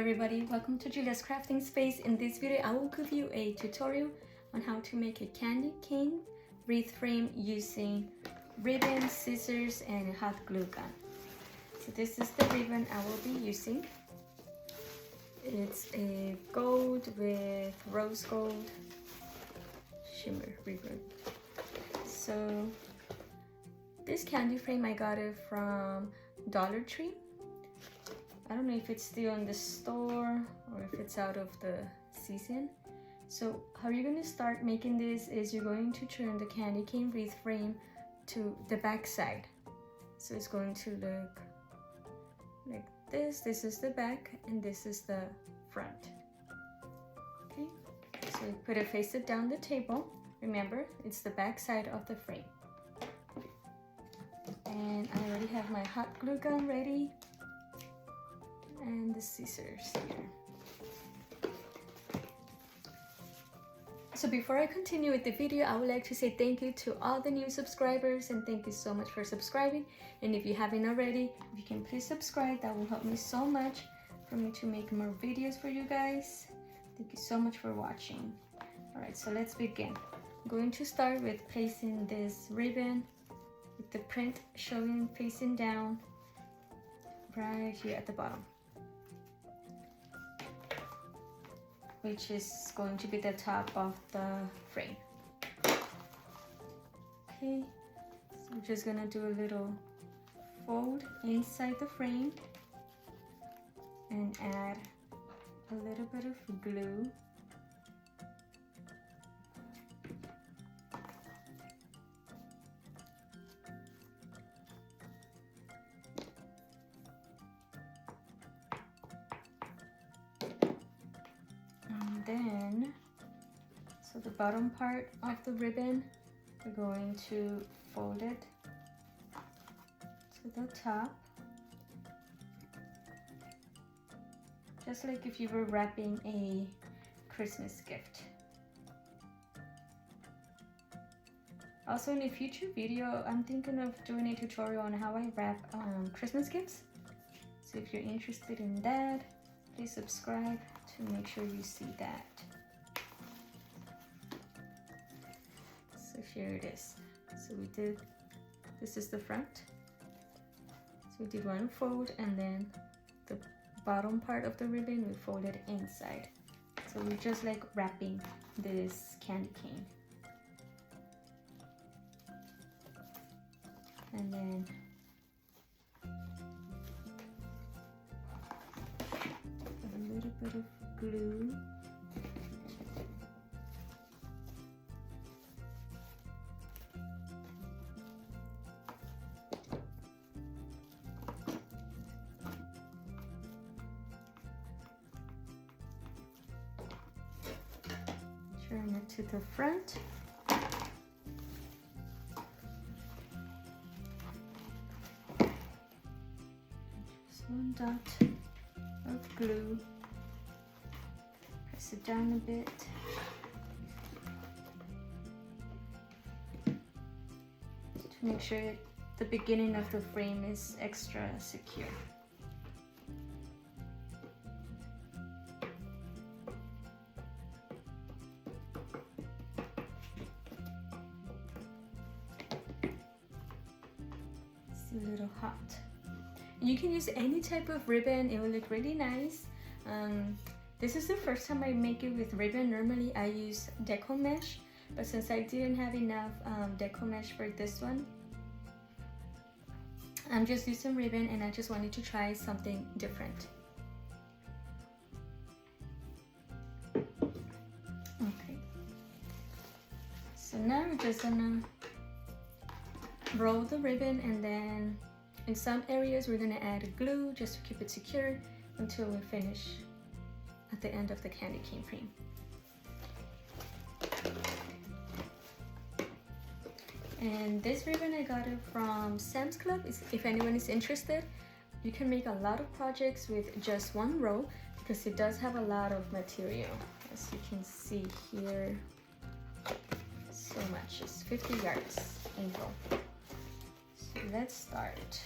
everybody, welcome to Julia's Crafting Space. In this video I will give you a tutorial on how to make a candy cane wreath frame using ribbon, scissors, and hot glue gun. So this is the ribbon I will be using. It's a gold with rose gold shimmer ribbon. So this candy frame I got it from Dollar Tree. I don't know if it's still in the store or if it's out of the season. So how you're going to start making this is you're going to turn the candy cane wreath frame to the back side. So it's going to look like this. This is the back and this is the front. Okay, so you put it face it down the table. Remember, it's the back side of the frame. And I already have my hot glue gun ready. And the scissors here. So before I continue with the video, I would like to say thank you to all the new subscribers and thank you so much for subscribing. And if you haven't already, if you can please subscribe, that will help me so much for me to make more videos for you guys. Thank you so much for watching. Alright, so let's begin. I'm going to start with placing this ribbon with the print showing facing down right here at the bottom, which is going to be the top of the frame. Okay, so I'm just gonna do a little fold inside the frame and add a little bit of glue. Then, so the bottom part of the ribbon, we're going to fold it to the top, just like if you were wrapping a Christmas gift. Also, in a future video, I'm thinking of doing a tutorial on how I wrap Christmas gifts. So if you're interested in that, please subscribe to make sure you see that. So here it is. So we did, this is the front. So we did one fold and then the bottom part of the ribbon we folded inside. So we're just like wrapping this candy cane. And then a little bit of glue. Turn it to the front. Just one dot of glue. Press it down a bit. To make sure the beginning of the frame is extra secure. It's a little hot. You can use any type of ribbon, it will look really nice. This is the first time I make it with ribbon. Normally I use deco mesh, but since I didn't have enough deco mesh for this one, I'm just using ribbon and I just wanted to try something different. Okay, so now we're just gonna roll the ribbon and then in some areas we're gonna add glue just to keep it secure until we finish at the end of the candy cane frame. And this ribbon I got it from Sam's Club. If anyone is interested, you can make a lot of projects with just one row because it does have a lot of material. As you can see here, so much. It's 50 yards in row. So let's start.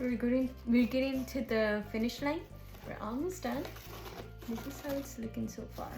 So we're getting to the finish line. We're almost done. This is how it's looking so far.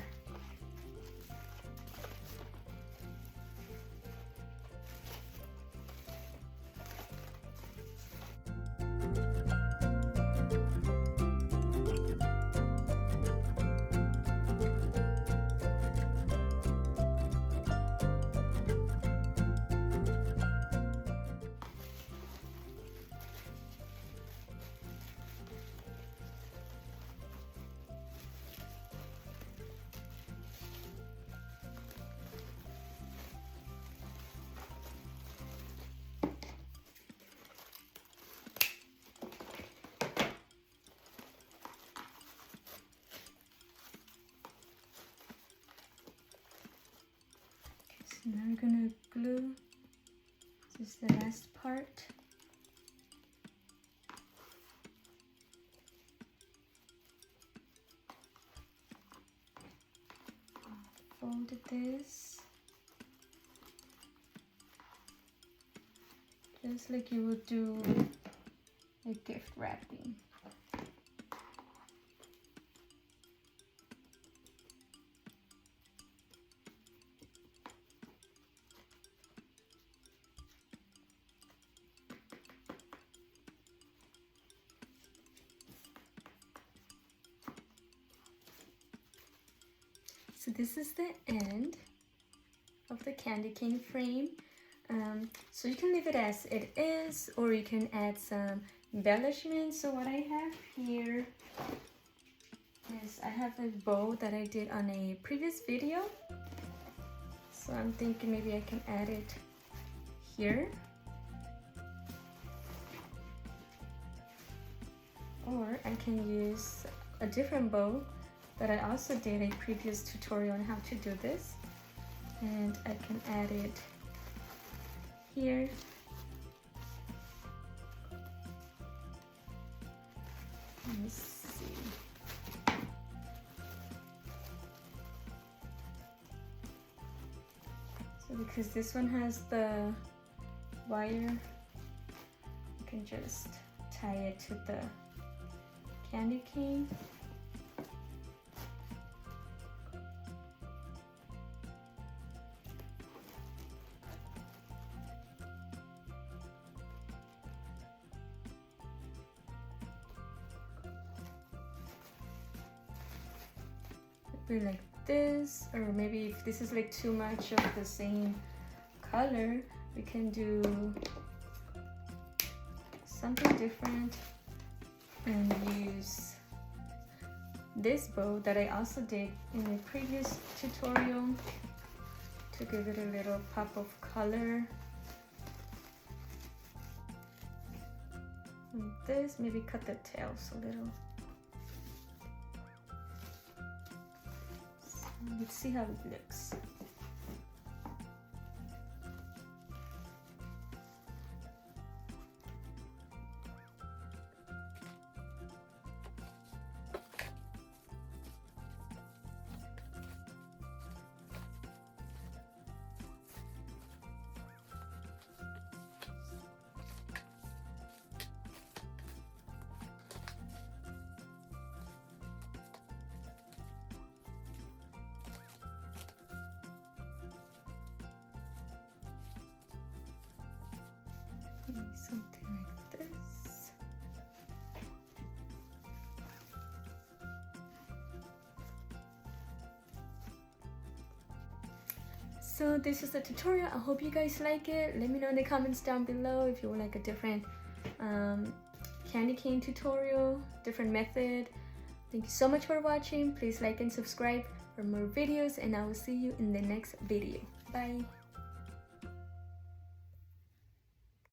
Now I'm gonna glue just the last part. Fold this just like you would do a gift wrapping. So this is the end of the candy cane frame. So you can leave it as it is, or you can add some embellishments. So what I have here is I have a bow that I did on a previous video. So I'm thinking maybe I can add it here. Or I can use a different bow that I also did a previous tutorial on how to do this, and I can add it here. Let me see. So because this one has the wire, you can just tie it to the candy cane. Like this, or maybe if this is like too much of the same color, we can do something different and use this bow that I also did in the previous tutorial to give it a little pop of color. And this, maybe cut the tails a little. Let's see how it looks. Something like this. So this is the tutorial. I hope you guys like it. Let me know in the comments down below if you would like a different candy cane tutorial, different method. Thank you so much for watching. Please like and subscribe for more videos, and I will see you in the next video. Bye.